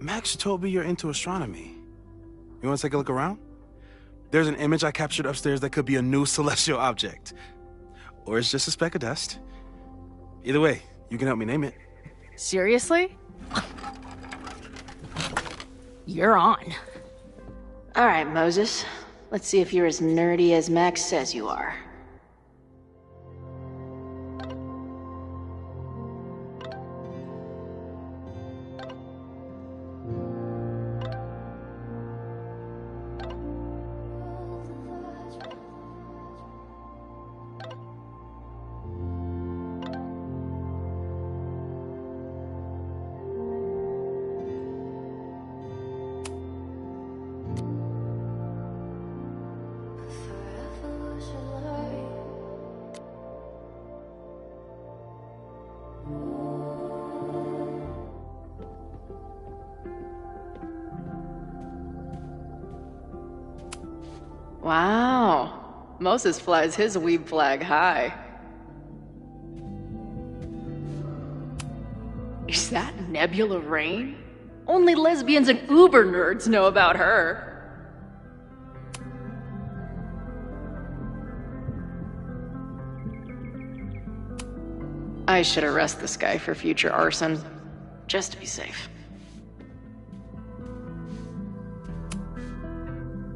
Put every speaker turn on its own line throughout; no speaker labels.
Max told me you're into astronomy. You want to take a look around? There's an image I captured upstairs that could be a new celestial object. Or it's just a speck of dust. Either way, you can help me name it.
Seriously? You're on.
All right, Moses. Let's see if you're as nerdy as Max says you are. Wow. Moses flies his weeb flag high. Is that Nebula Rain? Only lesbians and uber nerds know about her. I should arrest this guy for future arson, just to be safe.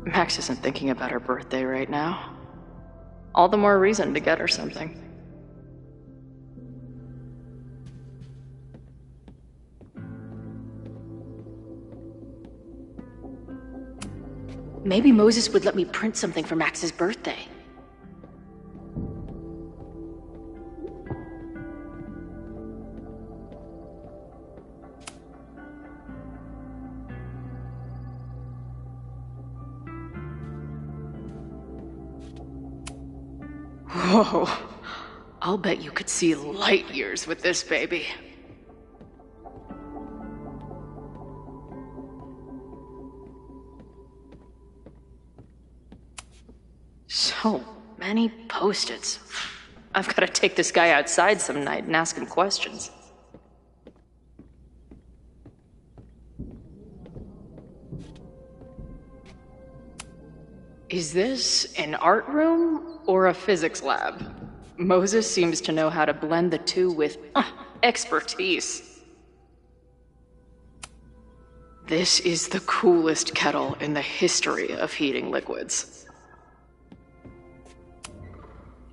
Max isn't thinking about her birthday right now. All the more reason to get her something. Maybe Moses would let me print something for Max's birthday. Whoa. I'll bet you could see light years with this baby. So many Post-its. I've got to take this guy outside some night and ask him questions. Is this an art room or a physics lab? Moses seems to know how to blend the two with expertise. This is the coolest kettle in the history of heating liquids.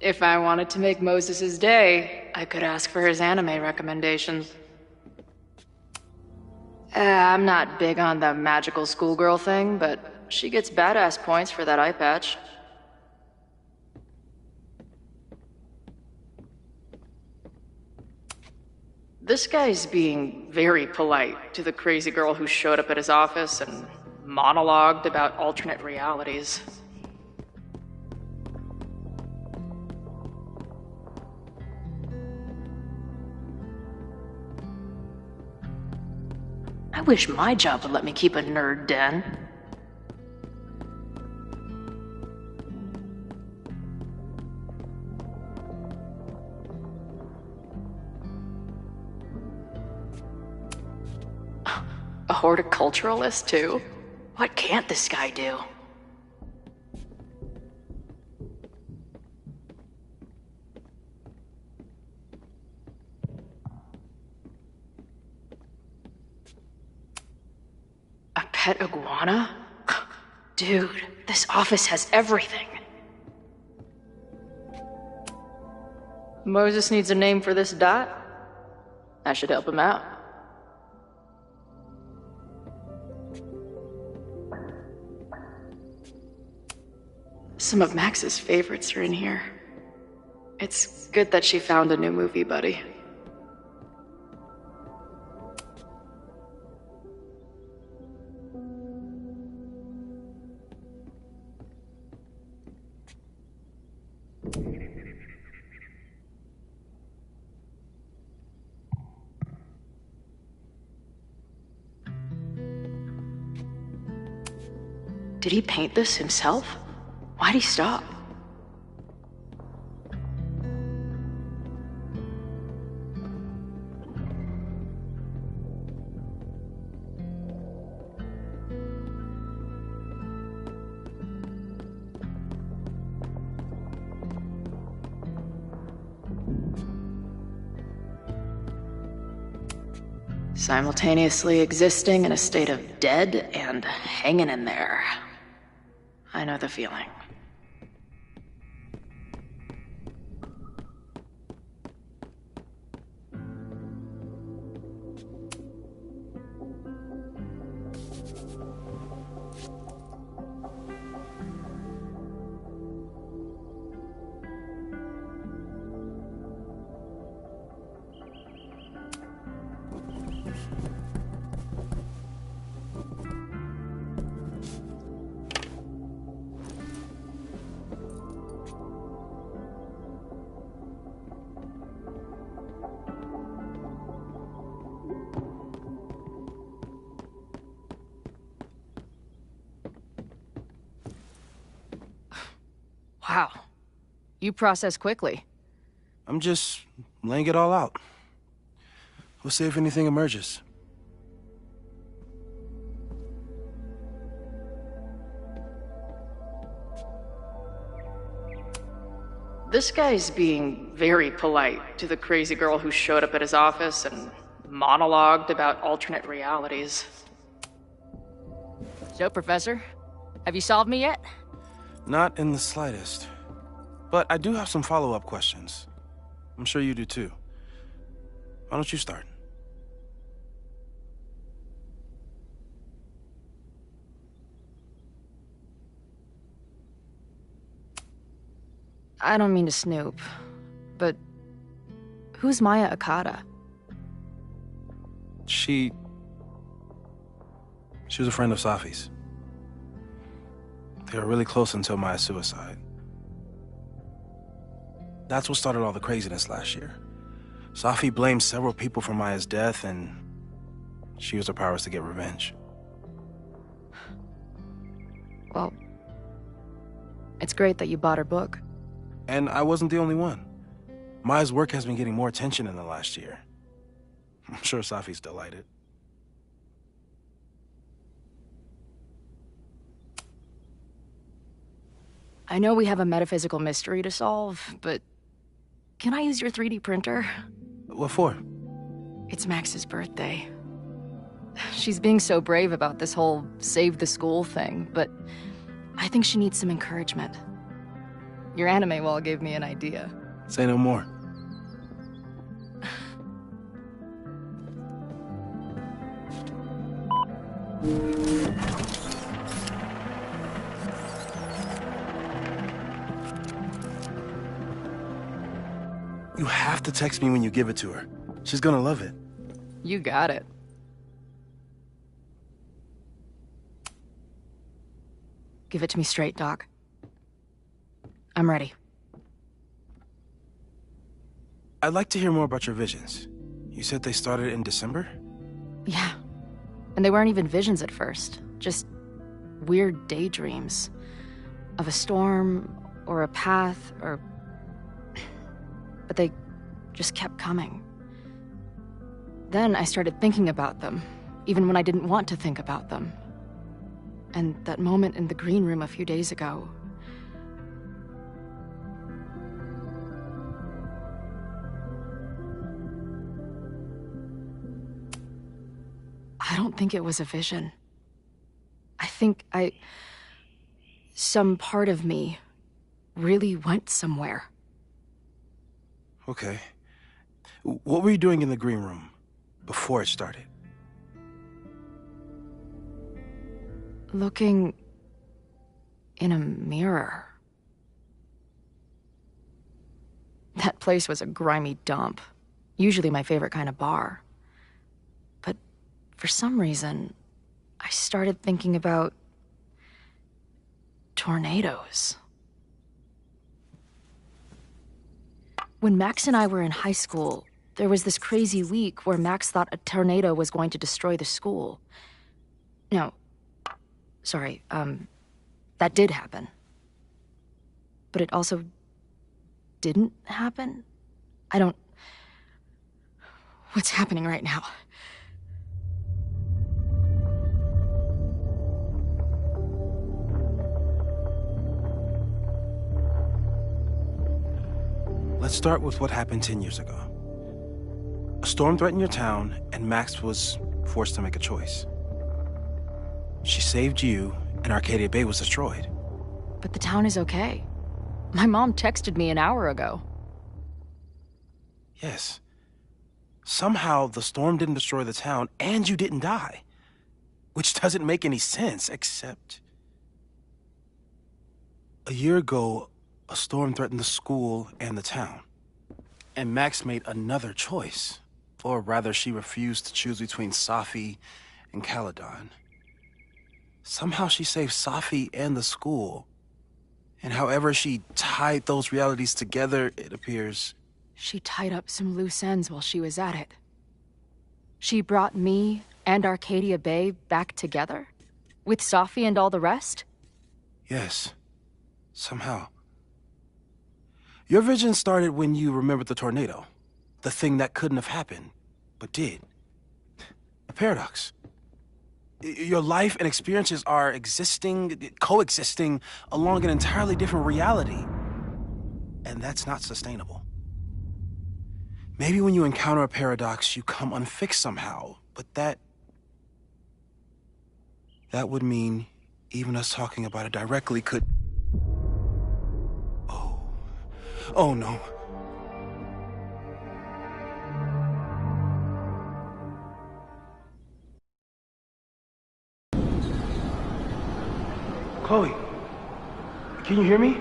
If I wanted to make Moses' day, I could ask for his anime recommendations. I'm not big on the magical schoolgirl thing, but she gets badass points for that eye patch. This guy's being very polite to the crazy girl who showed up at his office and monologued about alternate realities. I wish my job would let me keep a nerd den. A horticulturalist, too? What can't this guy do? A pet iguana? Dude, this office has everything. Moses needs a name for this dot. I should help him out. Some of Max's favorites are in here. It's good that she found a new movie buddy. Did he paint this himself? Why'd he stop? Simultaneously existing in a state of dead and hanging in there. I know the feeling.
Wow. You process quickly.
I'm just laying it all out. We'll see if anything emerges.
This guy's being very polite to the crazy girl who showed up at his office and monologued about alternate realities.
So, Professor, have you solved me yet?
Not in the slightest. But I do have some follow-up questions. I'm sure you do too. Why don't you start?
I don't mean to snoop, but who's Maya Akata?
She was a friend of Safi's. They were really close until Maya's suicide. That's what started all the craziness last year. Safi blamed several people for Maya's death, and she used her powers to get revenge.
Well, it's great that you bought her book.
And I wasn't the only one. Maya's work has been getting more attention in the last year. I'm sure Safi's delighted.
I know we have a metaphysical mystery to solve, but can I use your 3D printer?
What for?
It's Max's birthday. She's being so brave about this whole save the school thing, but I think she needs some encouragement. Your anime wall gave me an idea.
Say no more. You have to text me when you give it to her. She's gonna love it.
You got it. Give it to me straight, Doc. I'm ready.
I'd like to hear more about your visions. You said they started in December?
Yeah. And they weren't even visions at first. Just weird daydreams. Of a storm, or a path, or... But they just kept coming. Then I started thinking about them, even when I didn't want to think about them. And that moment in the green room a few days ago... I don't think it was a vision. I think some part of me really went somewhere.
Okay. What were you doing in the green room before it started?
Looking in a mirror. That place was a grimy dump. Usually my favorite kind of bar. But for some reason, I started thinking about tornadoes. When Max and I were in high school, there was this crazy week where Max thought a tornado was going to destroy the school. No, sorry, that did happen. But it also didn't happen? What's happening right now?
Let's start with what happened 10 years ago. A storm threatened your town, and Max was forced to make a choice. She saved you, and Arcadia Bay was destroyed.
But the town is okay. My mom texted me an hour ago.
Yes. Somehow, the storm didn't destroy the town, and you didn't die. Which doesn't make any sense, except... A year ago, a storm threatened the school and the town. And Max made another choice. Or rather, she refused to choose between Safi and Caledon. Somehow she saved Safi and the school. And however she tied those realities together, it appears...
She tied up some loose ends while she was at it. She brought me and Arcadia Bay back together? With Safi and all the rest?
Yes. Somehow. Your vision started when you remembered the tornado. The thing that couldn't have happened, but did. A paradox. Your life and experiences are coexisting along an entirely different reality. And that's not sustainable. Maybe when you encounter a paradox, you come unfixed somehow, but that would mean even us talking about it directly could... Oh no. Chloe, can you hear me?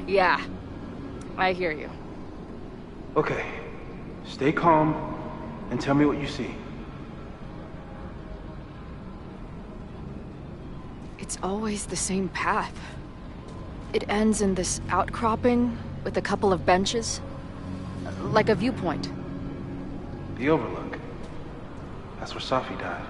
Yeah, I hear you.
Okay, stay calm and tell me what you see.
It's always the same path. It ends in this outcropping with a couple of benches. Like a viewpoint.
The Overlook. That's where Safi died.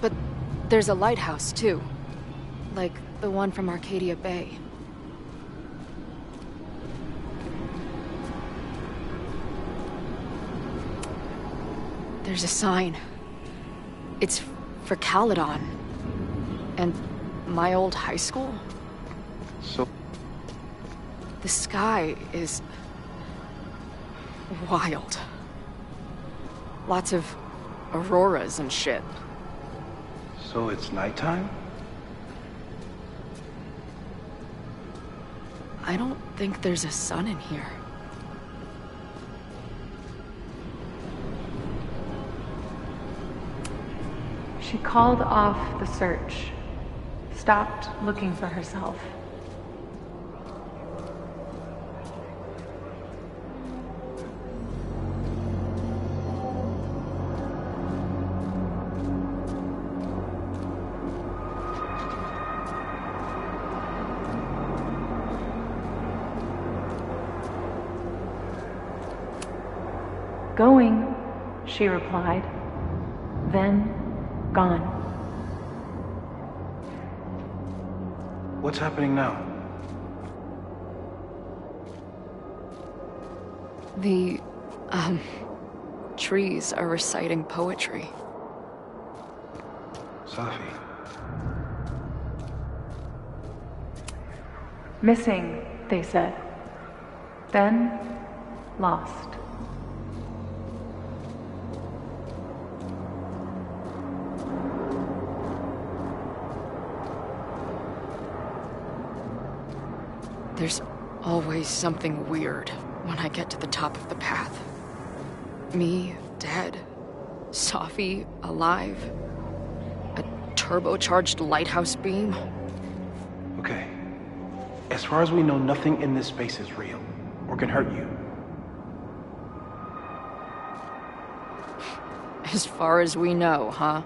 But there's a lighthouse, too. Like the one from Arcadia Bay. There's a sign. It's for Caledon. And my old high school.
So...
The sky is... wild. Lots of auroras and shit.
So it's nighttime?
I don't think there's a sun in here.
She called off the search, stopped looking for herself. Going, she replied, then gone.
What's happening now?
The, trees are reciting poetry.
Safi.
Missing, they said. Then, lost.
There's always something weird when I get to the top of the path. Me, dead. Safi, alive. A turbocharged lighthouse beam.
Okay. As far as we know, nothing in this space is real, or can hurt you.
As far as we know, huh?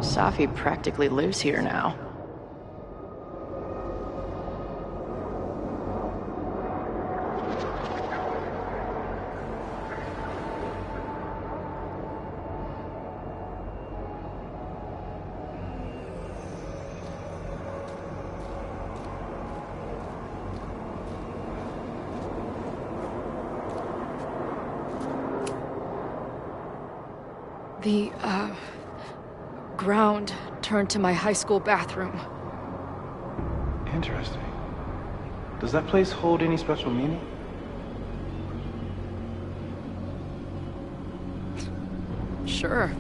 Safi practically lives here now.
The, ground turned to my high school bathroom.
Interesting. Does that place hold any special meaning?
Sure.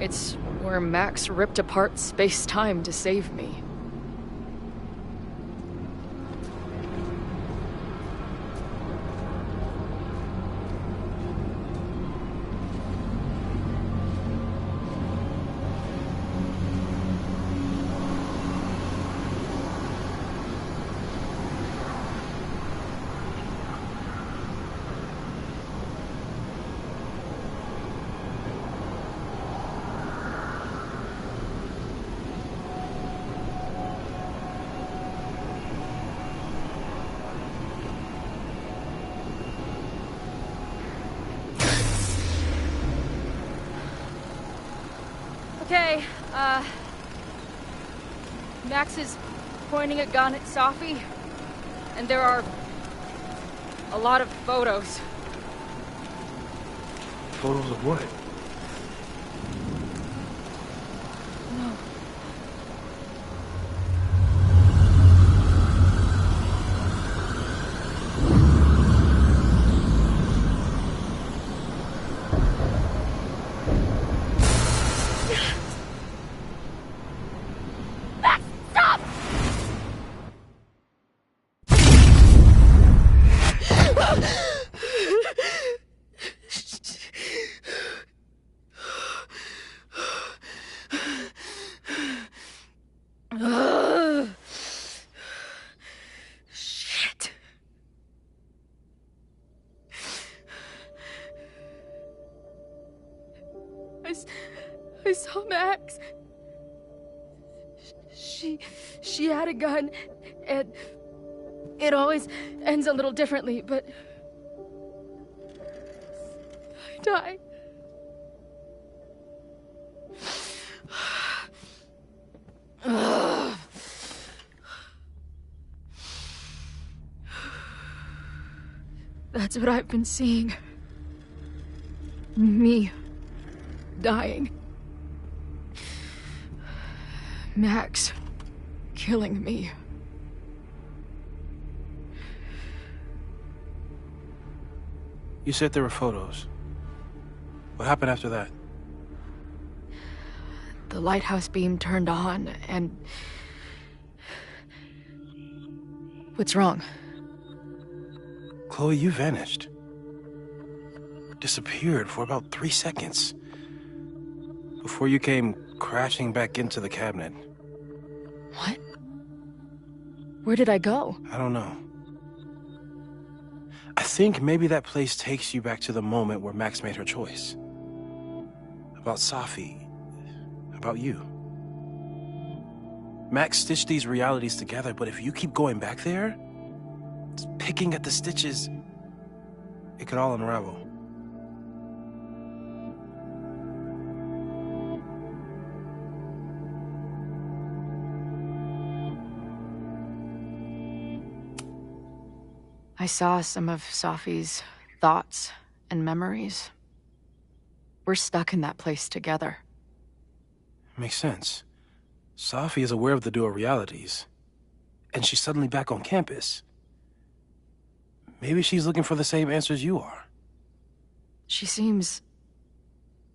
It's where Max ripped apart space-time to save me. Okay, Max is pointing a gun at Safi, and there are a lot of photos.
Photos of what?
No. Shit. I saw Max. She had a gun, and it always ends a little differently, but I died. That's what I've been seeing. Me dying. Max killing me.
You said there were photos. What happened after that?
The lighthouse beam turned on, and... What's wrong?
Chloe, you vanished. Disappeared for about 3 seconds. Before you came crashing back into the cabinet.
What? Where did I go?
I don't know. I think maybe that place takes you back to the moment where Max made her choice. About Safi. About you. Max stitched these realities together, but if you keep going back there, picking at the stitches, it could all unravel.
I saw some of Safi's thoughts and memories. We're stuck in that place together.
Makes sense. Safi is aware of the dual realities, and she's suddenly back on campus. Maybe she's looking for the same answers you are.
She seems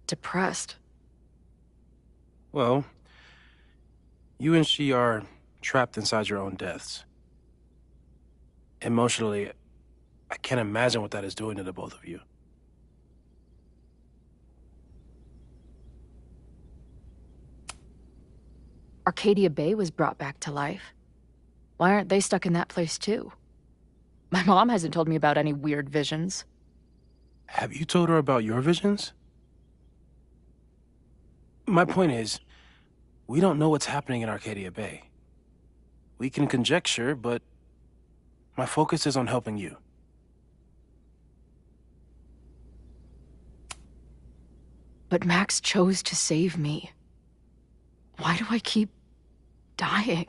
depressed.
Well, you and she are trapped inside your own deaths. Emotionally, I can't imagine what that is doing to the both of you.
Arcadia Bay was brought back to life. Why aren't they stuck in that place too? My mom hasn't told me about any weird visions.
Have you told her about your visions? My point is, we don't know what's happening in Arcadia Bay. We can conjecture, but my focus is on helping you.
But Max chose to save me. Why do I keep dying?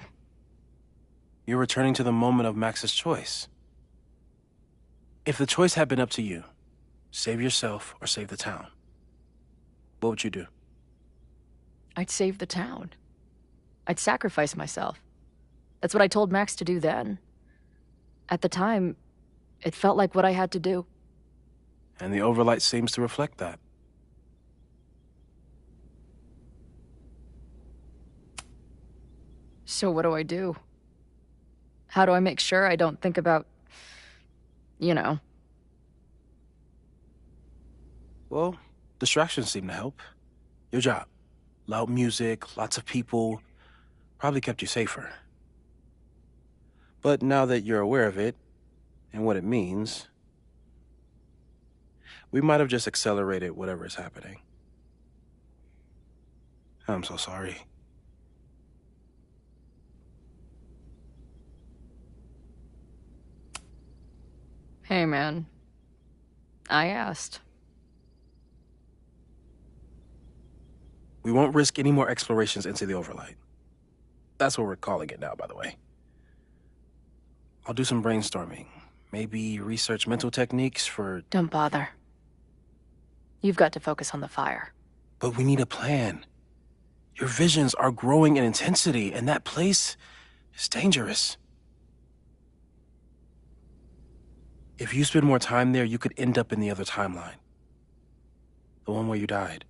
You're returning to the moment of Max's choice. If the choice had been up to you, save yourself or save the town, what would you do?
I'd save the town. I'd sacrifice myself. That's what I told Max to do then. At the time, it felt like what I had to do.
And the overlight seems to reflect that.
So what do I do? How do I make sure I don't think about, you know?
Well, distractions seem to help. Your job. Loud music, lots of people, probably kept you safer. But now that you're aware of it, and what it means, we might have just accelerated whatever is happening. I'm so sorry.
Hey, man. I asked.
We won't risk any more explorations into the overlight. That's what we're calling it now, by the way. I'll do some brainstorming. Maybe research mental techniques for...
Don't bother. You've got to focus on the fire.
But we need a plan. Your visions are growing in intensity, and that place is dangerous. If you spend more time there, you could end up in the other timeline. The one where you died.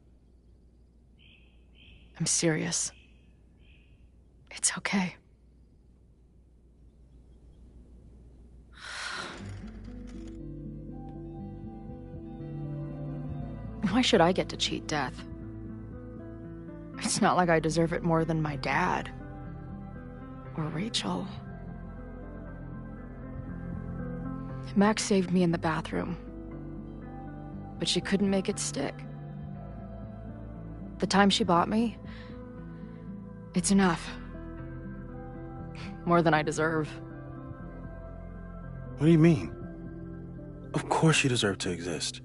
I'm serious. It's okay. Why should I get to cheat death? It's not like I deserve it more than my dad. Or Rachel. Max saved me in the bathroom. But she couldn't make it stick. The time she bought me, it's enough. More than I deserve.
What do you mean? Of course you deserve to exist.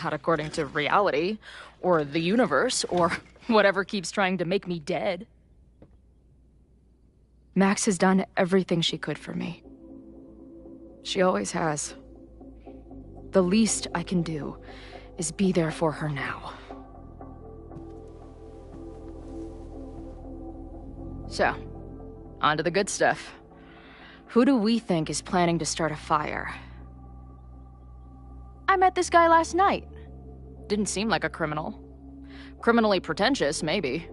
Not according to reality, or the universe, or whatever keeps trying to make me dead. Max has done everything she could for me. She always has. The least I can do is be there for her now. So, on to the good stuff. Who do we think is planning to start a fire? I met this guy last night. Didn't seem like a criminal. Criminally pretentious, maybe.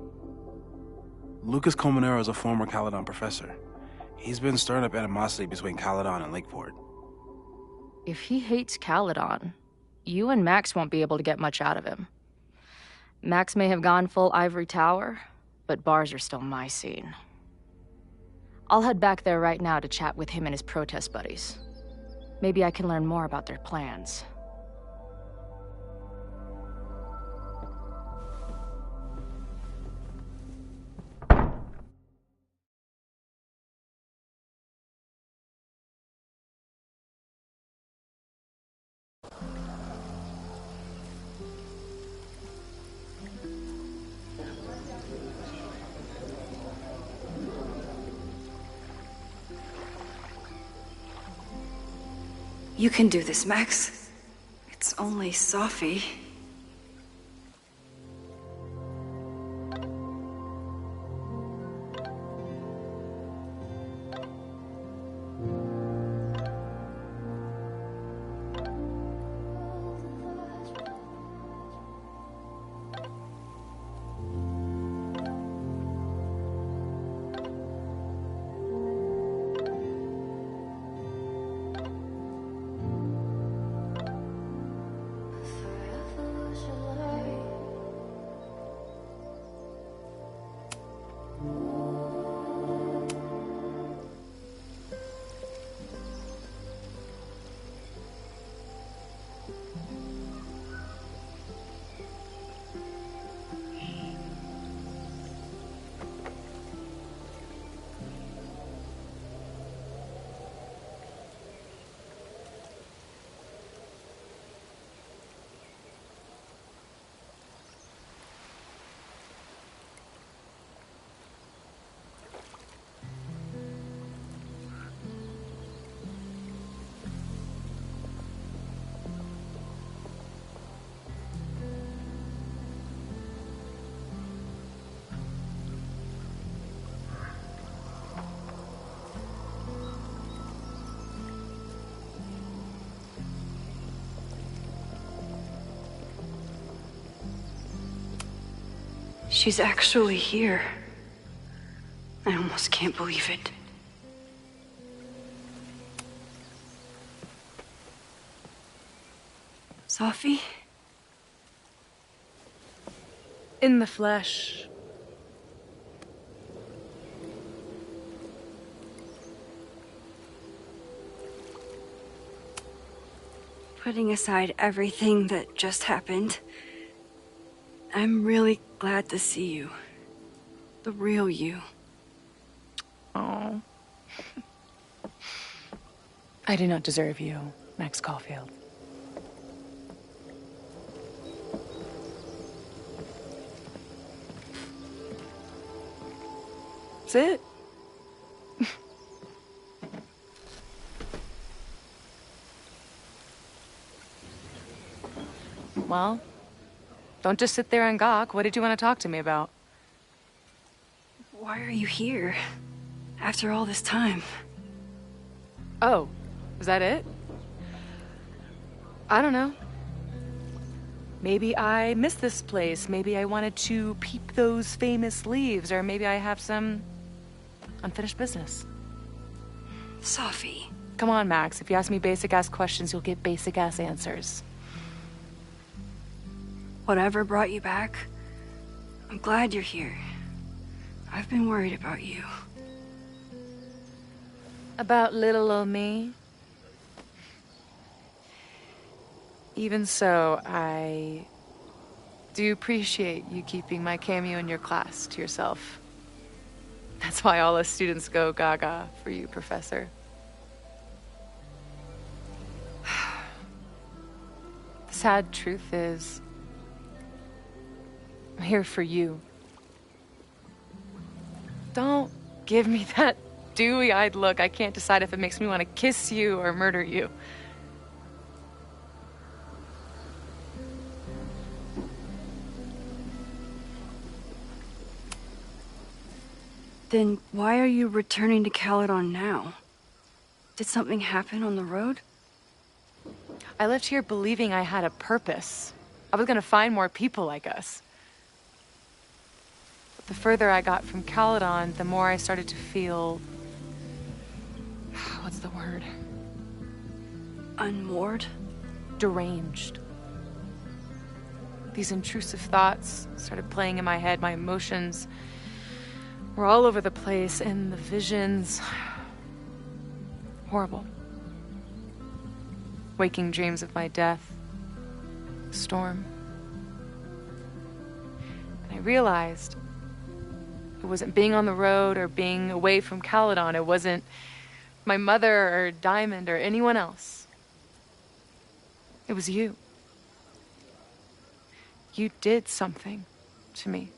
Lucas Colmenero is a former Caledon professor. He's been stirring up animosity between Caledon and Lakeport.
If he hates Caledon, you and Max won't be able to get much out of him. Max may have gone full ivory tower, but bars are still my scene. I'll head back there right now to chat with him and his protest buddies. Maybe I can learn more about their plans.
You can do this, Max. It's only Sophie. She's actually here. I almost can't believe it. Sophie?
In the flesh.
Putting aside everything that just happened, I'm really glad to see you. The real you.
Oh. I do not deserve you, Max Caulfield. That's it. Well, don't just sit there and gawk. What did you want to talk to me about?
Why are you here? After all this time?
Oh, is that it? I don't know. Maybe I miss this place. Maybe I wanted to peep those famous leaves, or maybe I have some unfinished business.
Sophie.
Come on, Max. If you ask me basic-ass questions, you'll get basic-ass answers.
Whatever brought you back, I'm glad you're here. I've been worried about you.
About little old me? Even so, I do appreciate you keeping my cameo in your class to yourself. That's why all us students go gaga for you, Professor. The sad truth is, I'm here for you. Don't give me that dewy-eyed look. I can't decide if it makes me want to kiss you or murder you.
Then why are you returning to Caledon now? Did something happen on the road?
I left here believing I had a purpose. I was gonna find more people like us. But the further I got from Caledon, the more I started to feel... what's the word?
Unmoored?
Deranged. These intrusive thoughts started playing in my head. My emotions were all over the place, and the visions... horrible. Waking dreams of my death. Storm. And I realized it wasn't being on the road or being away from Caledon. It wasn't my mother or Diamond or anyone else. It was you. You did something to me.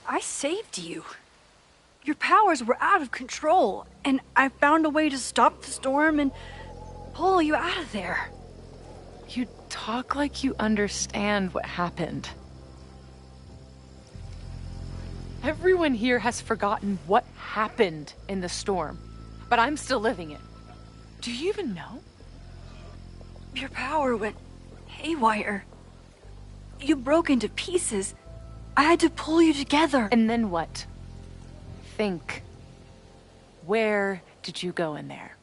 I saved you. Your powers were out of control, and I found a way to stop the storm and pull you out of there.
You talk like you understand what happened. Everyone here has forgotten what happened in the storm, but I'm still living it. Do you even know?
Your power went haywire. You broke into pieces. I had to pull you together.
And then what? Think. Where did you go in there?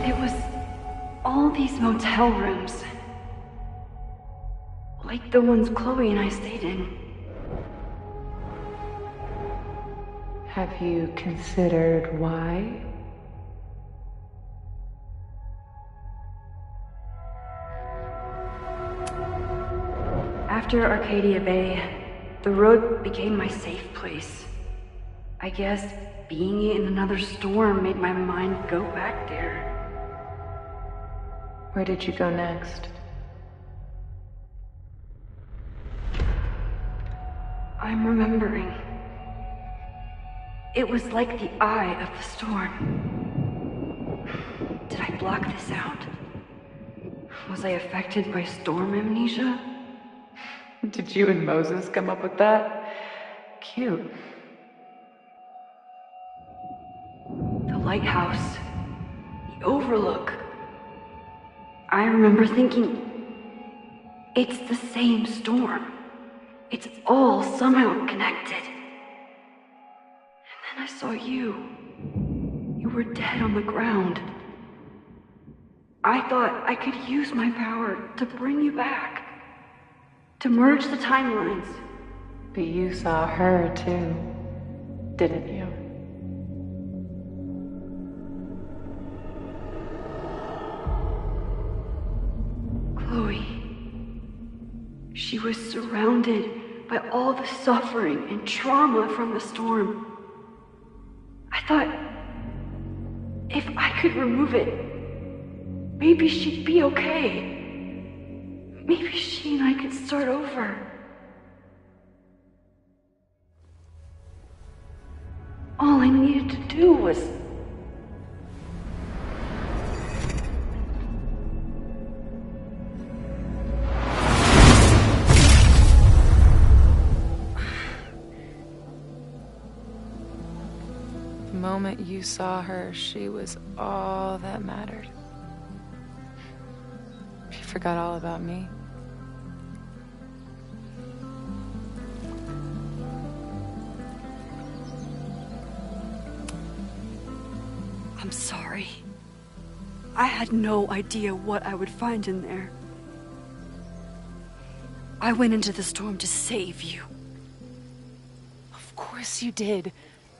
It was all these motel rooms. Like the ones Chloe and I stayed in.
Have you considered why?
After Arcadia Bay, the road became my safe place. I guess being in another storm made my mind go back there.
Where did you go next?
I'm remembering. It was like the eye of the storm. Did I block this out? Was I affected by storm amnesia?
Did you and Moses come up with that? Cute.
The lighthouse. The overlook. I remember thinking, it's the same storm. It's all somehow connected. And then I saw you. You were dead on the ground. I thought I could use my power to bring you back. To merge the timelines.
But you saw her too, didn't you?
Chloe. She was surrounded by all the suffering and trauma from the storm. I thought, if I could remove it, maybe she'd be okay. Maybe she and I could start over. All I needed to do was...
The moment you saw her, she was all that mattered. You forgot all about me.
I'm sorry. I had no idea what I would find in there. I went into the storm to save you.
Of course you did.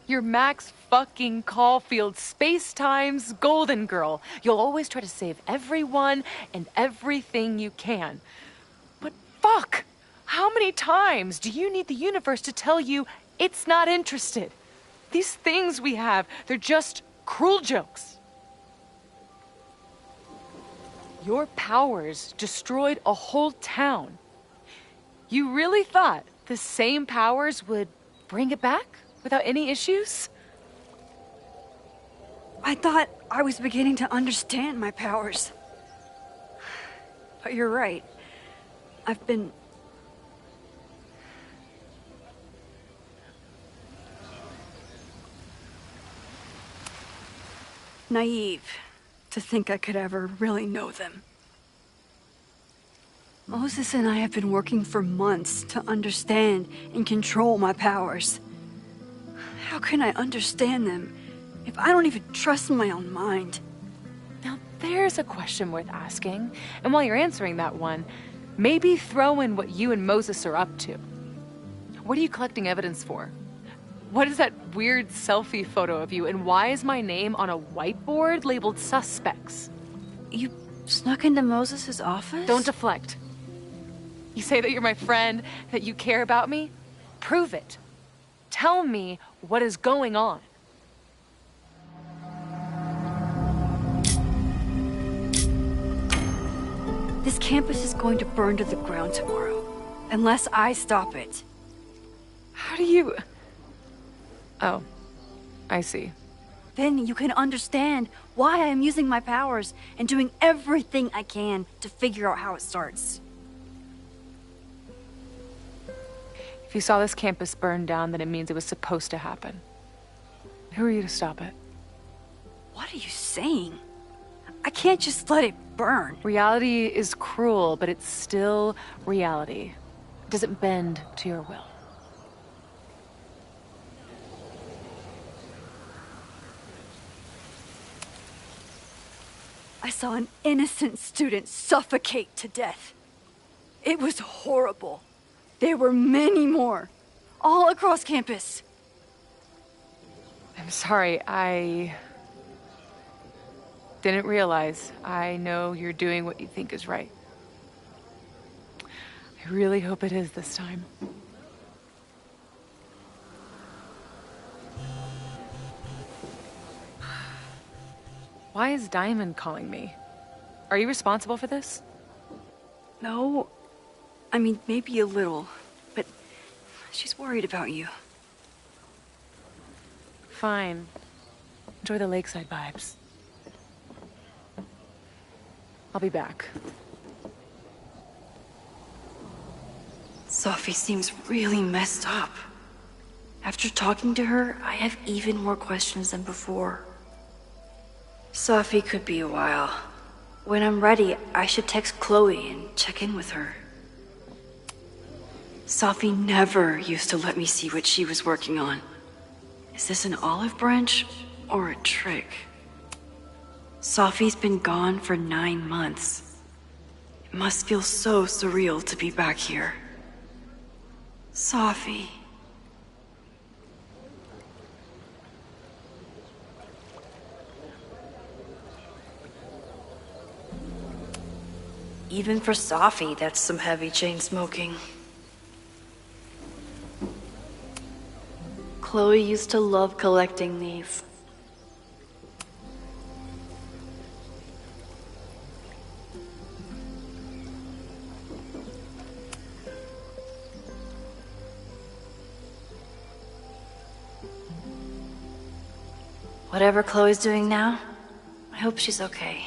You're Max fucking Caulfield, Space-Time's golden girl. You'll always try to save everyone and everything you can. But fuck! How many times do you need the universe to tell you it's not interested? These things we have, they're just cruel jokes. Your powers destroyed a whole town. You really thought the same powers would bring it back without any issues?
I thought I was beginning to understand my powers. But you're right. I've been... naive to think I could ever really know them. Moses and I have been working for months to understand and control my powers. How can I understand them if I don't even trust my own mind?
Now there's a question worth asking. And while you're answering that one, maybe throw in what you and Moses are up to. What are you collecting evidence for? What is that weird selfie photo of you, and why is my name on a whiteboard labeled suspects?
You snuck into Moses' office?
Don't deflect. You say that you're my friend, that you care about me? Prove it. Tell me what is going on.
This campus is going to burn to the ground tomorrow, unless I stop it.
How do you... Oh, I see.
Then you can understand why I am using my powers and doing everything I can to figure out how it starts.
If you saw this campus burn down, then it means it was supposed to happen. Who are you to stop it?
What are you saying? I can't just let it burn.
Reality is cruel, but it's still reality. It doesn't bend to your will.
I saw an innocent student suffocate to death. It was horrible. There were many more, all across campus.
I'm sorry, I didn't realize. I know you're doing what you think is right. I really hope it is this time. Why is Diamond calling me? Are you responsible for this?
No, I mean, maybe a little, but she's worried about you.
Fine. Enjoy the lakeside vibes. I'll be back.
Sophie seems really messed up. After talking to her, I have even more questions than before. Sophie could be a while. When I'm ready, I should text Chloe and check in with her. Sophie never used to let me see what she was working on. Is this an olive branch or a trick? Sophie's been gone for 9 months. It must feel so surreal to be back here. Sophie. Even for Sophie, that's some heavy chain smoking. Chloe used to love collecting these. Whatever Chloe's doing now, I hope she's okay.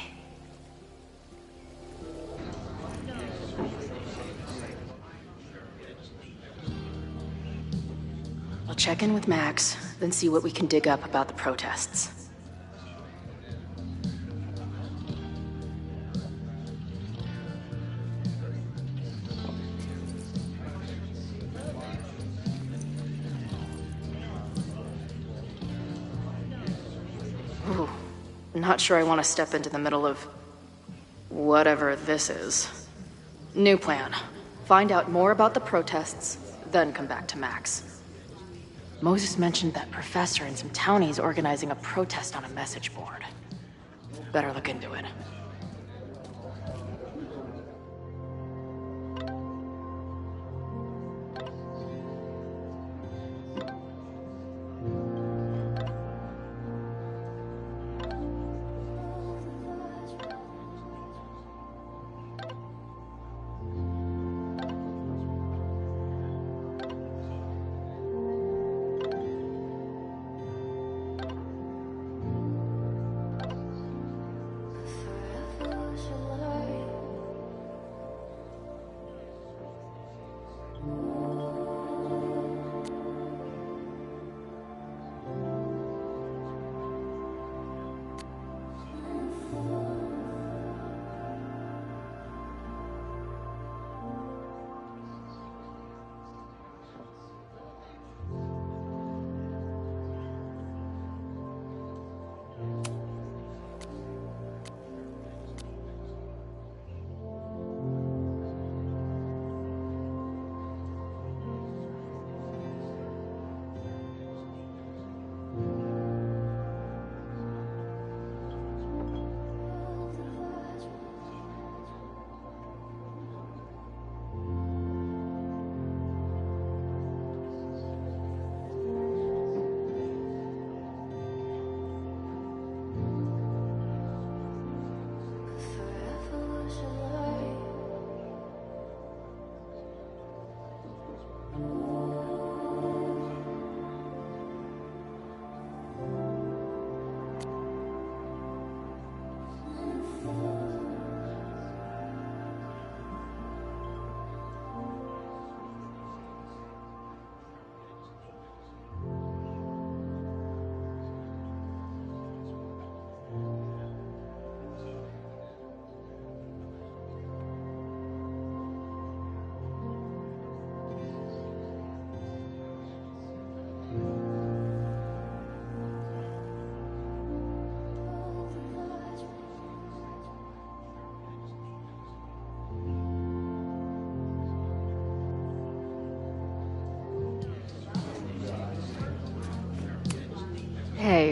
I'll check in with Max, then see what we can dig up about the protests. Ooh, not sure I want to step into the middle of whatever this is. New plan. Find out more about the protests, then come back to Max. Moses mentioned that professor and some townies organizing a protest on a message board. Better look into it.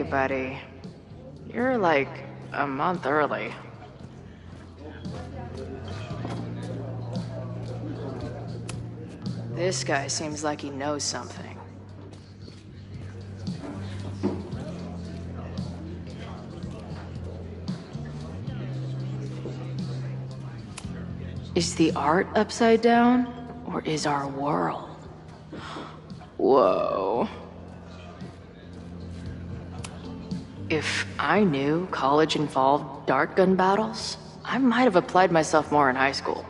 buddy. You're like a month early. This guy seems like he knows something. Is the art upside down, or is our world? Whoa. If I knew college involved dart gun battles, I might have applied myself more in high school.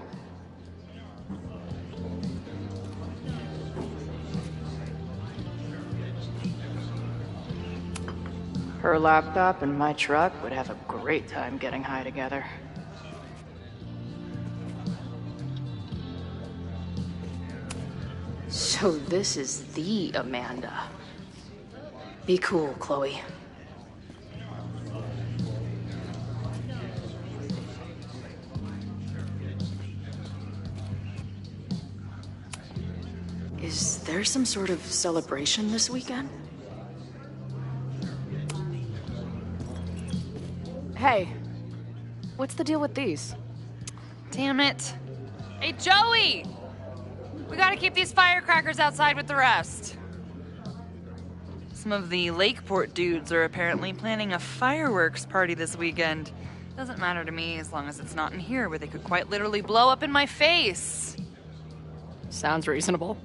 Her laptop and my truck would have a great time getting high together. So this is the Amanda. Be cool, Chloe. Is there some sort of celebration this weekend?
Hey, what's the deal with these?
Damn it. Hey, Joey! We gotta keep these firecrackers outside with the rest. Some of the Lakeport dudes are apparently planning a fireworks party this weekend. Doesn't matter to me as long as it's not in here where they could quite literally blow up in my face.
Sounds reasonable.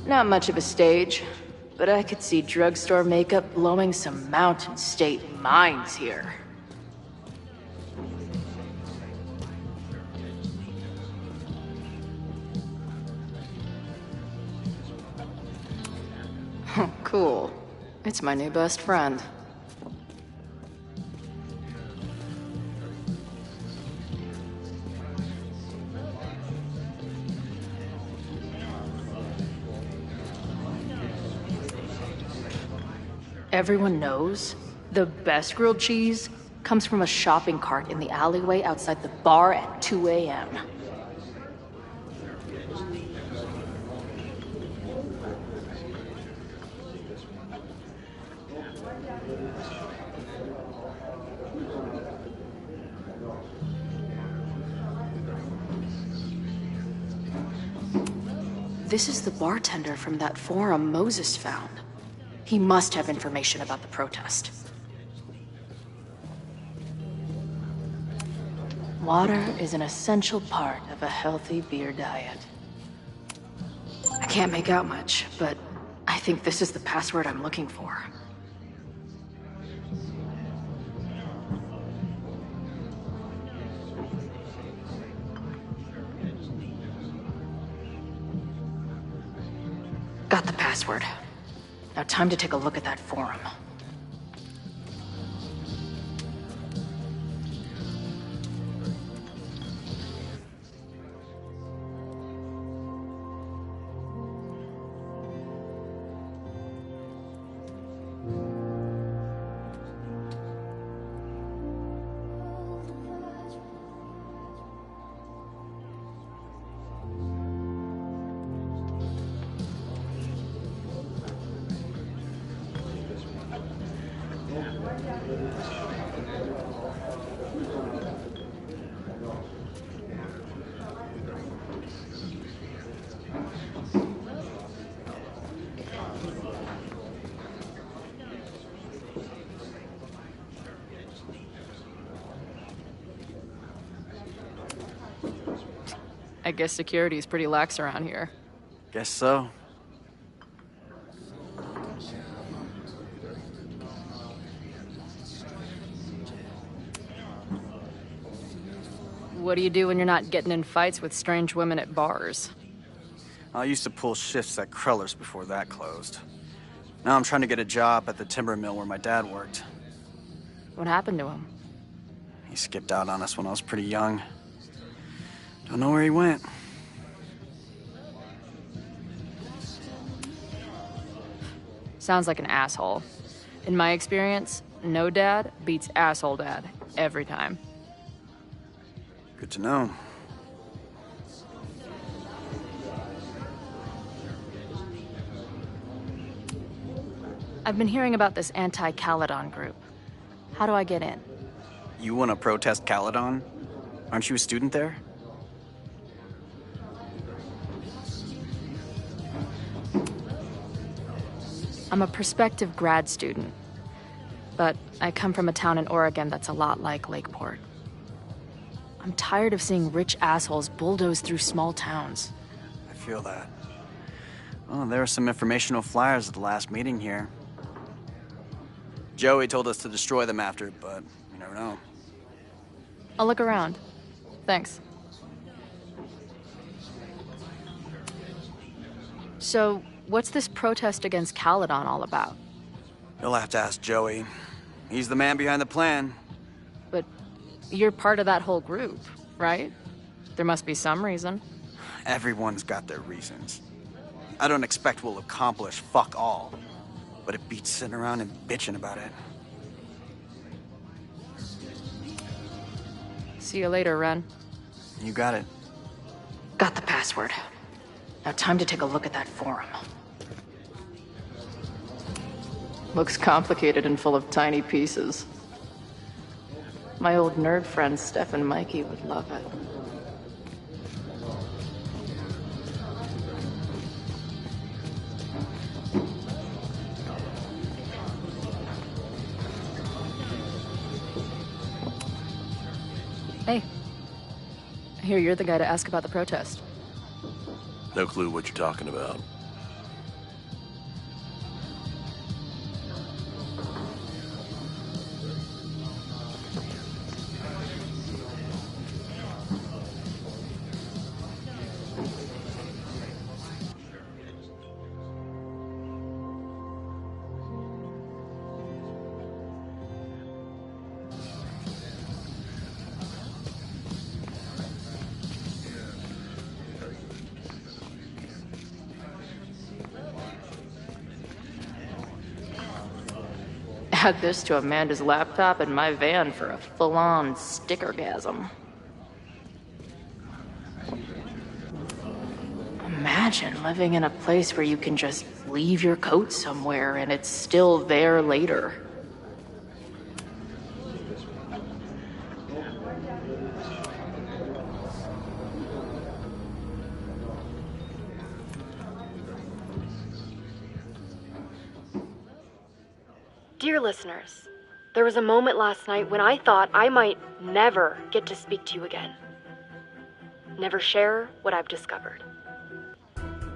Not much of a stage, but I could see drugstore makeup blowing some Mountain State minds here. Cool. It's my new best friend. Everyone knows the best grilled cheese comes from a shopping cart in the alleyway outside the bar at 2 a.m. This is the bartender from that forum Moses found. He must have information about the protest. Water is an essential part of a healthy beer diet. I can't make out much, but I think this is the password I'm looking for. Got the password. Now time to take a look at that forum.
I guess security is pretty lax around here.
Guess so.
What do you do when you're not getting in fights with strange women at bars?
I used to pull shifts at Kreller's before that closed. Now I'm trying to get a job at the timber mill where my dad worked.
What happened to him?
He skipped out on us when I was pretty young. Don't know where he went.
Sounds like an asshole. In my experience, no dad beats asshole dad every time.
Good to know.
I've been hearing about this anti-Caledon group. How do I get in?
You want to protest Caledon? Aren't you a student there?
I'm a prospective grad student, but I come from a town in Oregon that's a lot like Lakeport. I'm tired of seeing rich assholes bulldoze through small towns.
I feel that. Well, there were some informational flyers at the last meeting here. Joey told us to destroy them after, but you never know.
I'll look around. Thanks. So, what's this protest against Caledon all about?
You'll have to ask Joey. He's the man behind the plan.
But you're part of that whole group, right? There must be some reason.
Everyone's got their reasons. I don't expect we'll accomplish fuck all, but it beats sitting around and bitching about it.
See you later, Ren.
You got it.
Got the password. Now time to take a look at that forum. Looks complicated and full of tiny pieces. My old nerd friends Steph and Mikey would love it.
Hey. I hear you're the guy to ask about the protest.
No clue what you're talking about.
Add this to Amanda's laptop and my van for a full-on stickergasm. Imagine living in a place where you can just leave your coat somewhere and it's still there later.
Dear listeners, there was a moment last night when I thought I might never get to speak to you again. Never share what I've discovered.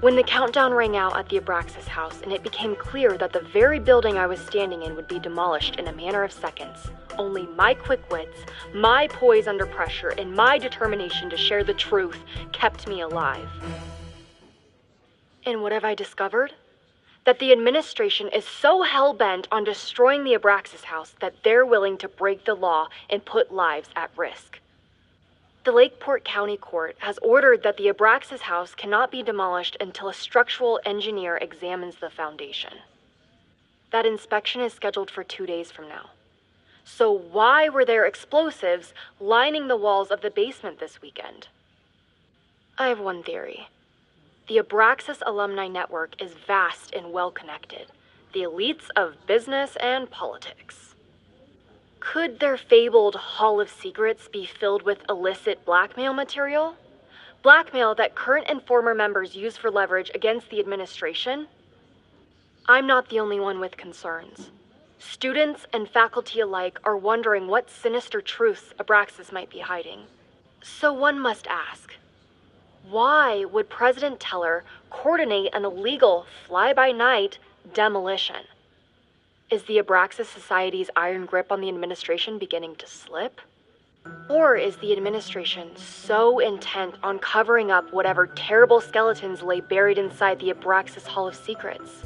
When the countdown rang out at the Abraxas house and it became clear that the very building I was standing in would be demolished in a matter of seconds, only my quick wits, my poise under pressure, and my determination to share the truth kept me alive. And what have I discovered? That the administration is so hell-bent on destroying the Abraxas house that they're willing to break the law and put lives at risk. The Lakeport County Court has ordered that the Abraxas house cannot be demolished until a structural engineer examines the foundation. That inspection is scheduled for 2 days from now. So why were there explosives lining the walls of the basement this weekend? I have one theory. The Abraxas alumni network is vast and well-connected, the elites of business and politics. Could their fabled Hall of Secrets be filled with illicit blackmail material? Blackmail that current and former members use for leverage against the administration? I'm not the only one with concerns. Students and faculty alike are wondering what sinister truths Abraxas might be hiding. So one must ask, why would President Teller coordinate an illegal fly-by-night demolition? Is the Abraxas Society's iron grip on the administration beginning to slip? Or is the administration so intent on covering up whatever terrible skeletons lay buried inside the Abraxas Hall of Secrets?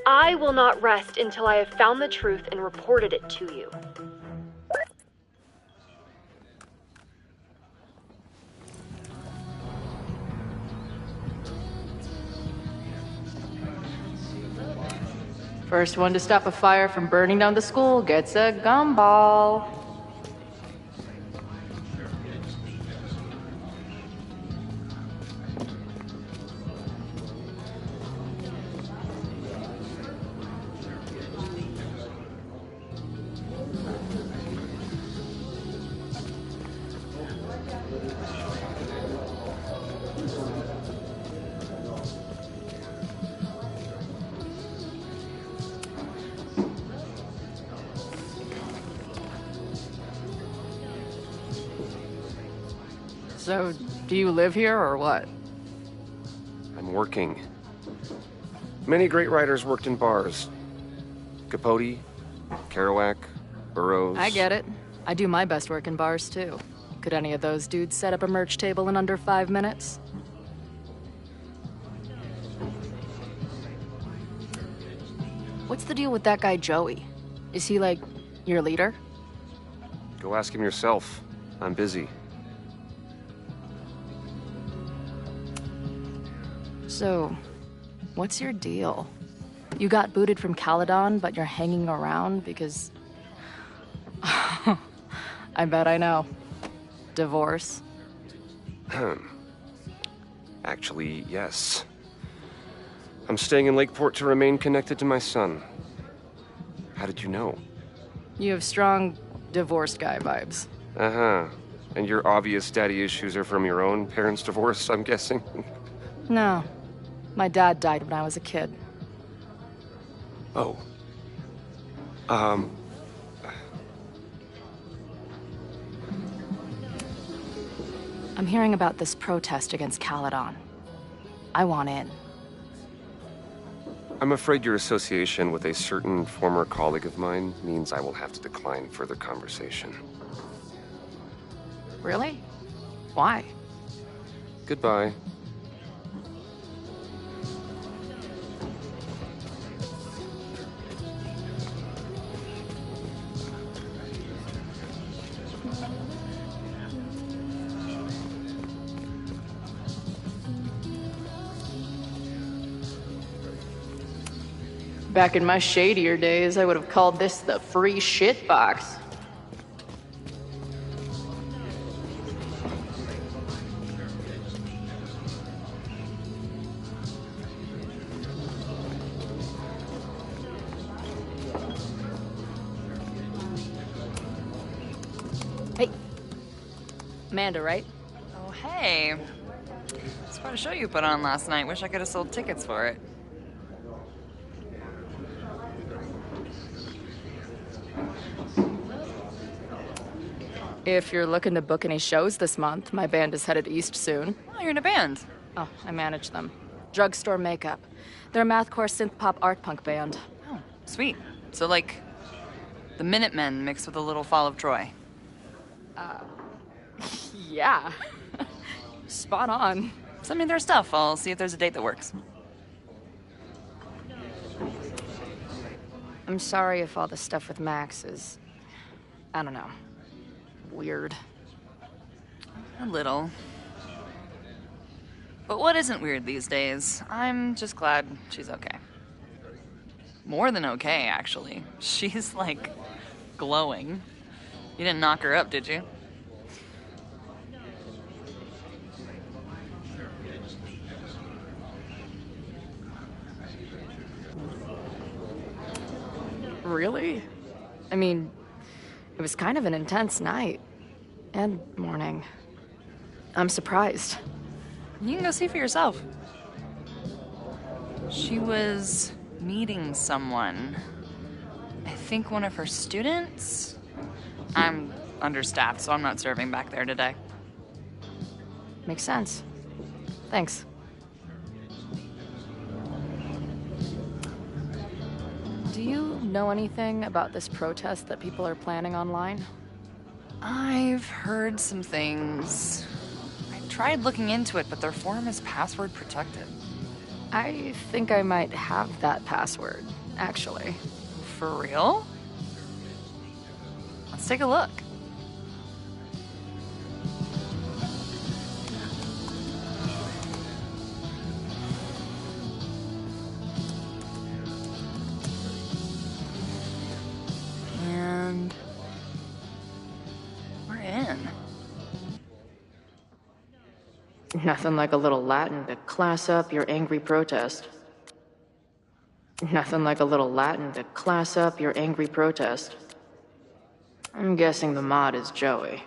I will not rest until I have found the truth and reported it to you.
First one to stop a fire from burning down the school gets a gumball.
So, do you live here or what?
I'm working. Many great writers worked in bars. Capote, Kerouac, Burroughs.
I get it. I do my best work in bars, too. Could any of those dudes set up a merch table in under 5 minutes? What's the deal with that guy, Joey? Is he, like, your leader?
Go ask him yourself. I'm busy.
So, what's your deal? You got booted from Caledon, but you're hanging around because... I bet I know. Divorce?
Actually, yes. I'm staying in Lakeport to remain connected to my son. How did you know?
You have strong divorced guy vibes.
Uh-huh. And your obvious daddy issues are from your own parents' divorce, I'm guessing?
No. My dad died when I was a kid.
Oh.
I'm hearing about this protest against Caledon. I want in.
I'm afraid your association with a certain former colleague of mine means I will have to decline further conversation.
Really? Why?
Goodbye.
Back in my shadier days, I would have called this the free shit box. Hey. Amanda, right?
Oh, hey. It's quite a show you put on last night. Wish I could have sold tickets for it.
If you're looking to book any shows this month, my band is headed east soon.
Oh, you're in a band.
Oh, I manage them. Drugstore Makeup. They're a mathcore synth-pop art punk band.
Oh, sweet. So, like, the Minutemen mixed with a little Fall of Troy.
Yeah. Spot on.
Send me their stuff. I'll see if there's a date that works.
I'm sorry if all the stuff with Max is... I don't know. Weird.
A little. But what isn't weird these days? I'm just glad she's okay. More than okay, actually. She's, like, glowing. You didn't knock her up, did you?
Really? I mean, it was kind of an intense night. And morning. I'm surprised.
You can go see for yourself. She was meeting someone. I think one of her students? I'm understaffed, so I'm not serving back there today.
Makes sense. Thanks. Do you know anything about this protest that people are planning online?
I've heard some things. I tried looking into it, but their forum is password protected.
I think I might have that password, actually.
For real? Let's take a look. And we're in.
Nothing like a little Latin to class up your angry protest. Nothing like a little Latin to class up your angry protest. I'm guessing the mod is Joey.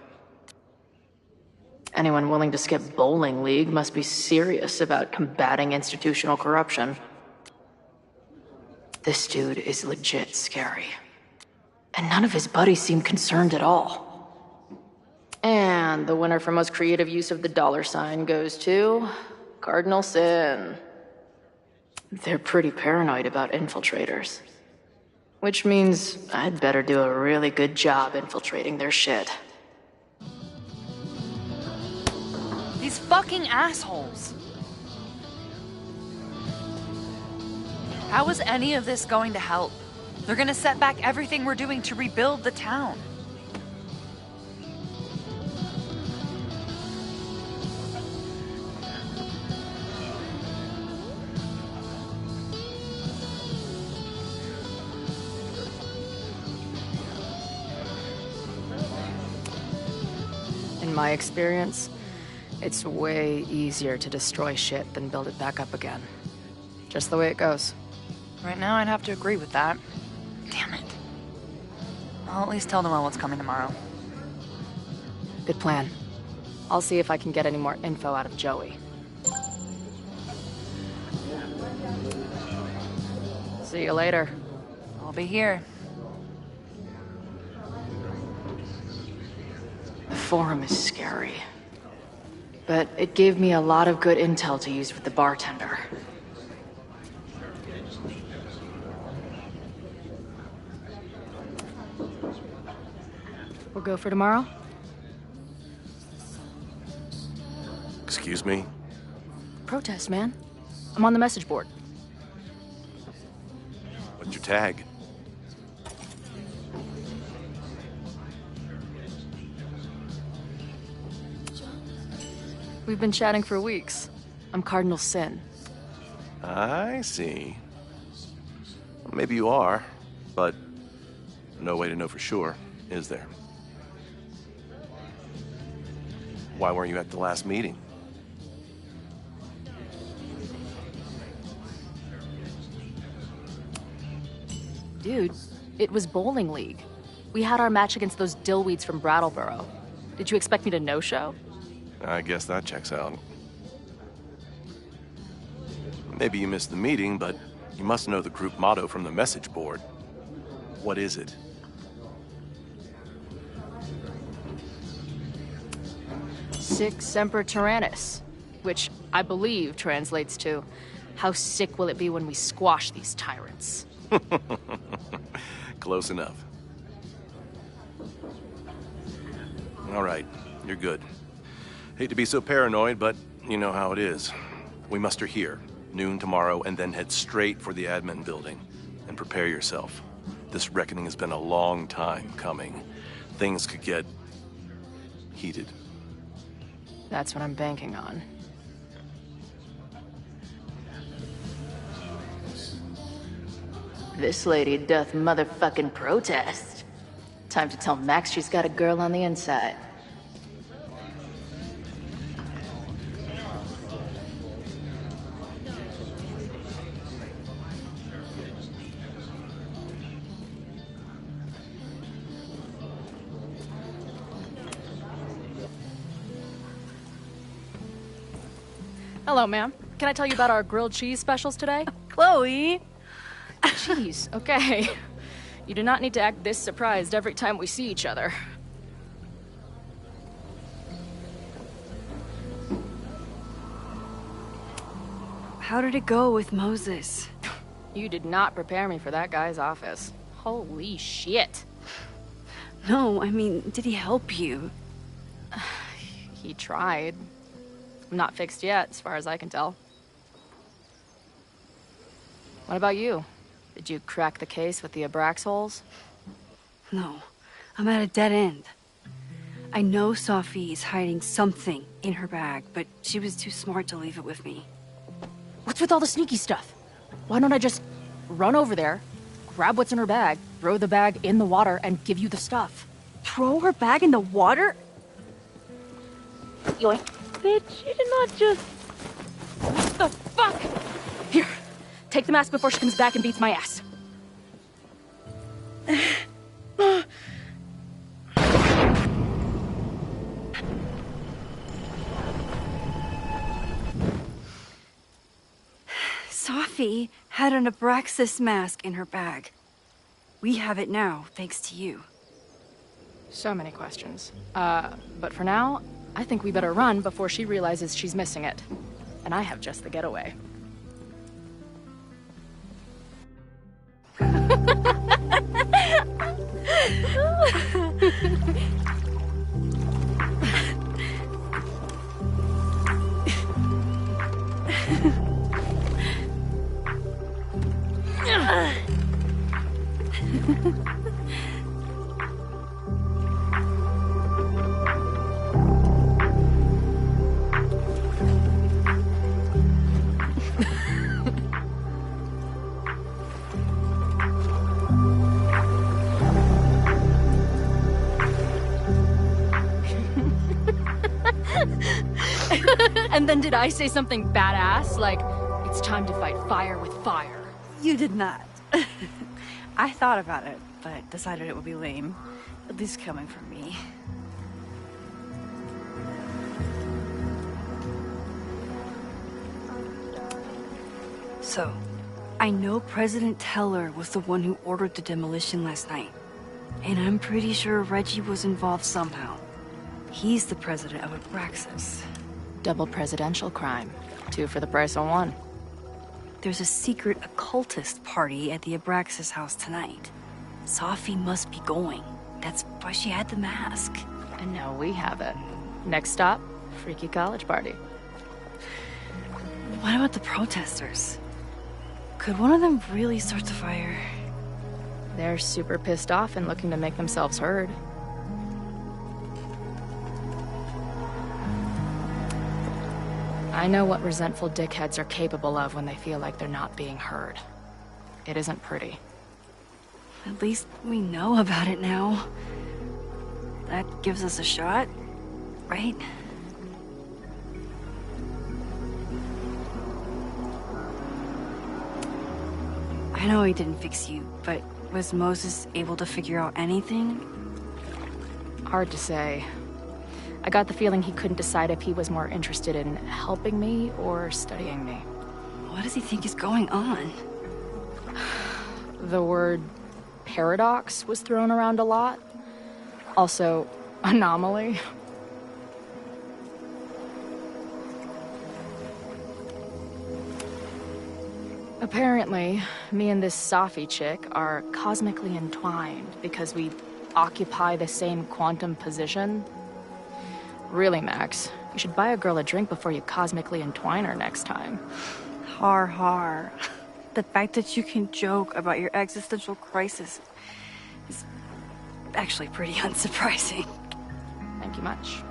Anyone willing to skip bowling league must be serious about combating institutional corruption. This dude is legit scary. And none of his buddies seem concerned at all. And the winner for most creative use of the $sign goes to Cardinal Sin. They're pretty paranoid about infiltrators. Which means I'd better do a really good job infiltrating their shit.
These fucking assholes. How is any of this going to help? They're gonna set back everything we're doing to rebuild the town.
In my experience, it's way easier to destroy shit than build it back up again. Just the way it goes.
Right now, I'd have to agree with that. Damn it. I'll at least tell them all what's coming tomorrow.
Good plan. I'll see if I can get any more info out of Joey. See you later.
I'll be here.
The forum is scary. But it gave me a lot of good intel to use with the bartender. We'll go for tomorrow?
Excuse me?
Protest, man. I'm on the message board.
What's your tag?
We've been chatting for weeks. I'm Cardinal Sin.
I see. Well, maybe you are, but no way to know for sure, is there? Why weren't you at the last meeting?
Dude, it was bowling league. We had our match against those dillweeds from Brattleboro. Did you expect me to no-show?
I guess that checks out. Maybe you missed the meeting, but you must know the group motto from the message board. What is it?
Sic Semper Tyrannis, which I believe translates to, how sick will it be when we squash these tyrants?
Close enough. All right, you're good. Hate to be so paranoid, but you know how it is. We muster here, noon tomorrow, and then head straight for the admin building. And prepare yourself. This reckoning has been a long time coming. Things could get heated.
That's what I'm banking on. This lady doth motherfucking protest. Time to tell Max she's got a girl on the inside. Hello, ma'am. Can I tell you about our grilled cheese specials today?
Chloe!
Jeez, okay. You do not need to act this surprised every time we see each other.
How did it go with Moses?
You did not prepare me for that guy's office. Holy shit.
No, I mean, did he help you?
He tried. I'm not fixed yet, as far as I can tell. What about you? Did you crack the case with the Abrax holes?
No, I'm at a dead end. I know Sophie is hiding something in her bag, but she was too smart to leave it with me.
What's with all the sneaky stuff? Why don't I just run over there, grab what's in her bag, throw the bag in the water, and give you the stuff?
Throw her bag in the water?
Yoink.
Bitch, you did not just...
What the fuck? Here, take the mask before she comes back and beats my ass.
Sophie had an Abraxas mask in her bag. We have it now, thanks to you.
So many questions. But for now, I think we better run before she realizes she's missing it. And I have just the getaway. And then did I say something badass? Like, it's time to fight fire with fire.
You did not. I thought about it, but decided it would be lame. At least coming from me. So, I know President Teller was the one who ordered the demolition last night. And I'm pretty sure Reggie was involved somehow. He's the president of Abraxas.
Double presidential crime. 2 for the price of 1.
There's a secret occultist party at the Abraxas house tonight. Sophie must be going. That's why she had the mask.
And now we have it. Next stop, freaky college party.
What about the protesters? Could one of them really start the fire?
They're super pissed off and looking to make themselves heard. I know what resentful dickheads are capable of when they feel like they're not being heard. It isn't pretty.
At least we know about it now. That gives us a shot, right? I know he didn't fix you, but was Moses able to figure out anything?
Hard to say. I got the feeling he couldn't decide if he was more interested in helping me or studying me.
What does he think is going on?
The word paradox was thrown around a lot. Also, anomaly. Apparently, me and this Safi chick are cosmically entwined because we occupy the same quantum position. Really, Max, you should buy a girl a drink before you cosmically entwine her next time.
Har har. The fact that you can joke about your existential crisis is actually pretty unsurprising.
Thank you much.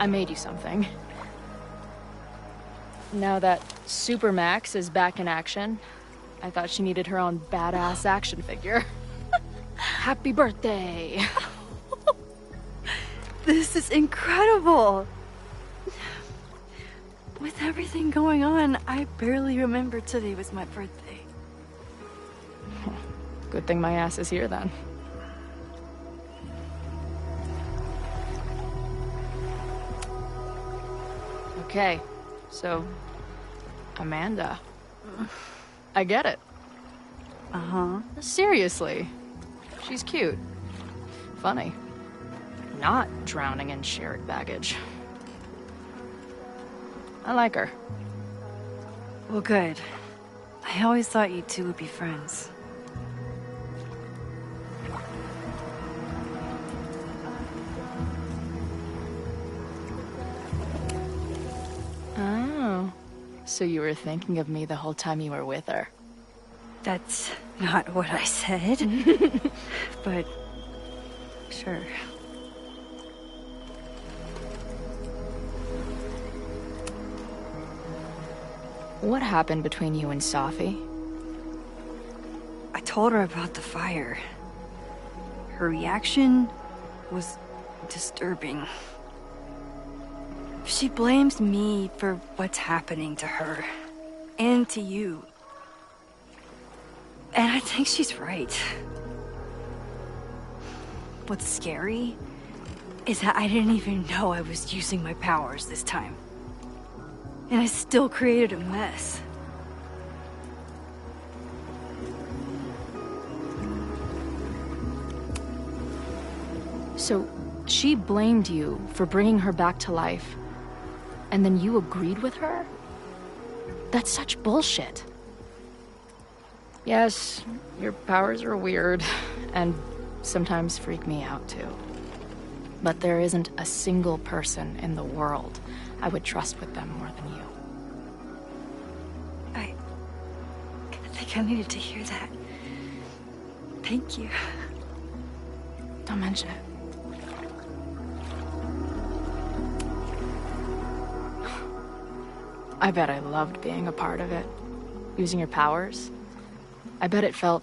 I made you something. Now that Super Max is back in action, I thought she needed her own badass action figure. Happy birthday!
This is incredible! With everything going on, I barely remember today was my birthday.
Good thing my ass is here then. Okay, so, Amanda. I get it.
Uh-huh.
Seriously. She's cute. Funny. Not drowning in shared baggage. I like her.
Well, good. I always thought you two would be friends.
Oh. So you were thinking of me the whole time you were with her?
That's not what I said. But sure.
What happened between you and Safi?
I told her about the fire. Her reaction was disturbing. She blames me for what's happening to her. And to you. And I think she's right. What's scary is that I didn't even know I was using my powers this time. And I still created a mess.
So, she blamed you for bringing her back to life, and then you agreed with her? That's such bullshit. Yes, your powers are weird, and sometimes freak me out too. But there isn't a single person in the world I would trust with them more than you.
I think I needed to hear that. Thank you.
Don't mention it. I bet I loved being a part of it. Using your powers. I bet it felt...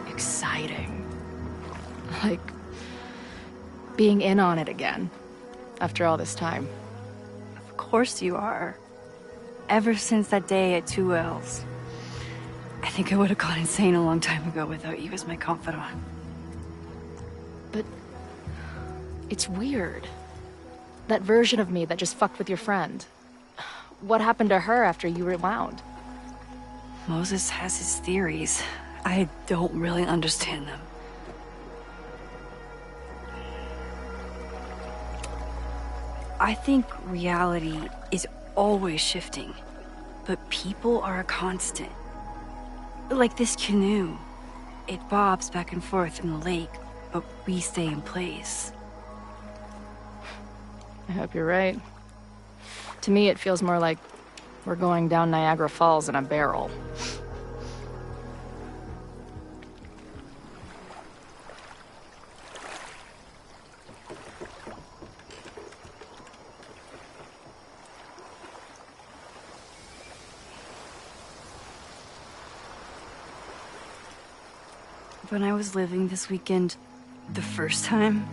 exciting. Like... being in on it again. After all this time.
Of course you are. Ever since that day at 2L's. I think I would have gone insane a long time ago without you as my confidant.
But... it's weird. That version of me that just fucked with your friend. What happened to her after you rewound?
Moses has his theories. I don't really understand them. I think reality is always shifting, but people are a constant. Like this canoe. It bobs back and forth in the lake, but we stay in place.
I hope you're right. To me, it feels more like we're going down Niagara Falls in a barrel.
When I was living this weekend, the first time,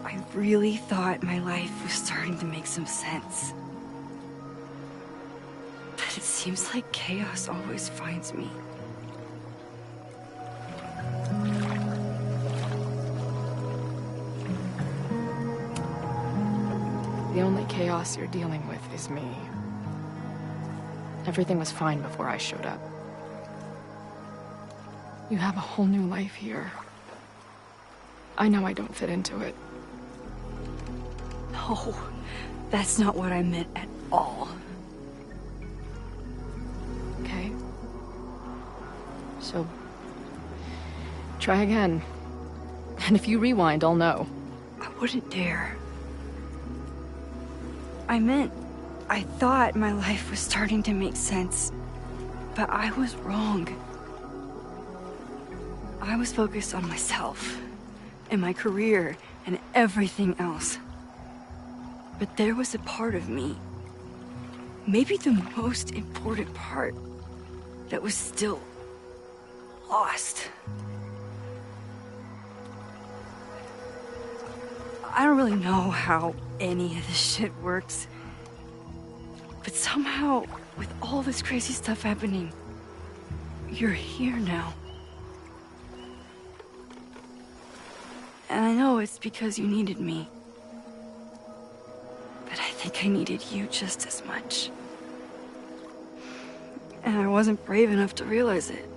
I really thought my life was starting to make some sense. But it seems like chaos always finds me.
The only chaos you're dealing with is me. Everything was fine before I showed up. You have a whole new life here. I know I don't fit into it.
No, that's not what I meant at all.
Okay. So, try again. And if you rewind, I'll know.
I wouldn't dare. I thought my life was starting to make sense, but I was wrong. I was focused on myself, and my career, and everything else. But there was a part of me, maybe the most important part, that was still lost. I don't really know how any of this shit works, but somehow, with all this crazy stuff happening, you're here now. And I know it's because you needed me. But I think I needed you just as much. And I wasn't brave enough to realize it.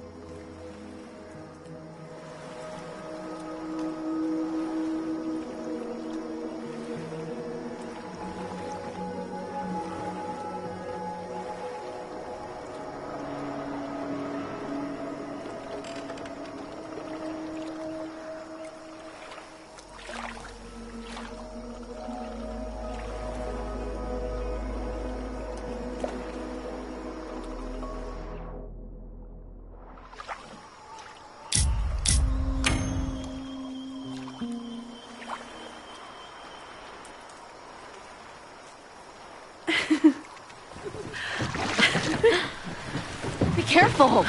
Be careful!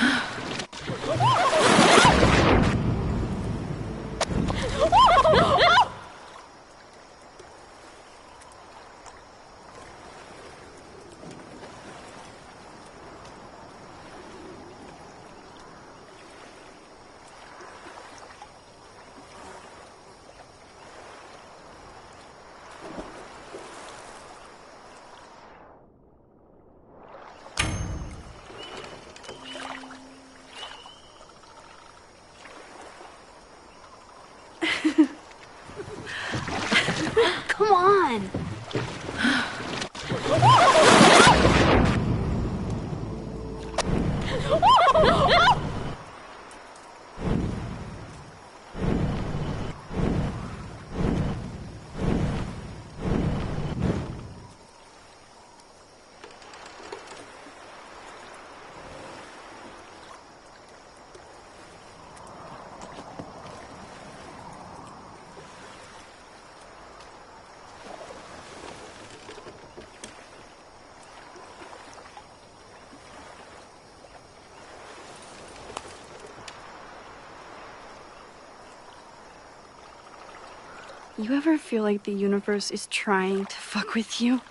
You ever feel like the universe is trying to fuck with you?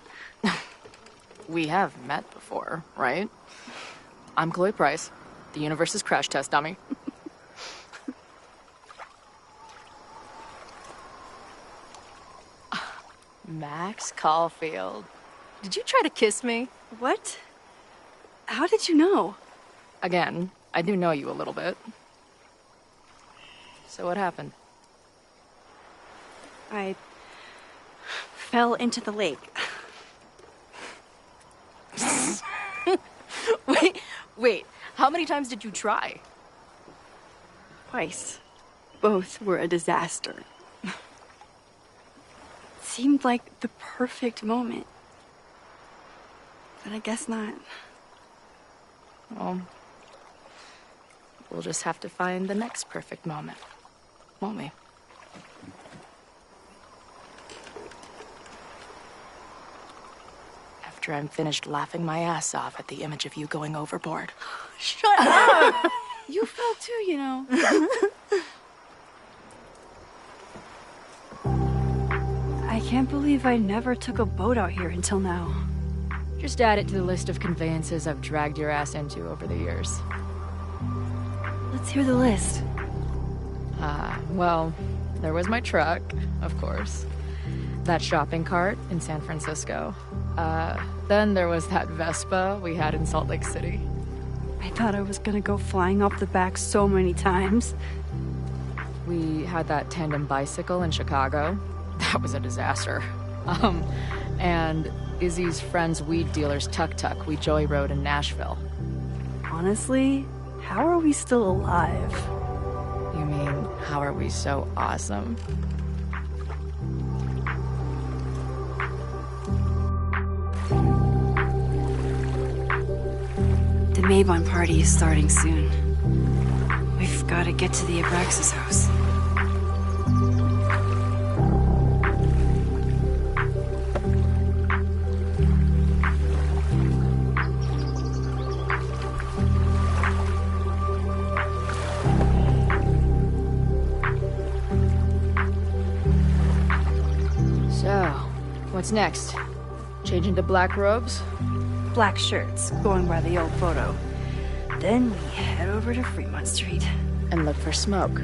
We have met before, right? I'm Chloe Price, the universe's crash test dummy. Max Caulfield. Did you try to kiss me?
What? How did you know?
Again, I do know you a little bit. So what happened?
I fell into the lake.
Wait, how many times did you try?
Twice. Both were a disaster. Seemed like the perfect moment. But I guess not.
Well, we'll just have to find the next perfect moment, won't we? After I'm finished laughing my ass off at the image of you going overboard.
Shut up! You fell too, you know. I can't believe I never took a boat out here until now.
Just add it to the list of conveyances I've dragged your ass into over the years.
Let's hear the list.
Well, there was my truck, of course. That shopping cart in San Francisco. Then there was that Vespa we had in Salt Lake City.
I thought I was gonna go flying off the back so many times.
We had that tandem bicycle in Chicago. That was a disaster. And Izzy's friend's weed dealer's tuk-tuk we joy rode in Nashville.
Honestly, how are we still alive?
You mean, how are we so awesome?
The Mabon party is starting soon. We've got to get to the Abraxas house.
So, what's next? Change into black robes?
Black shirts, going by the old photo. Then we head over to Fremont Street.
And look for smoke.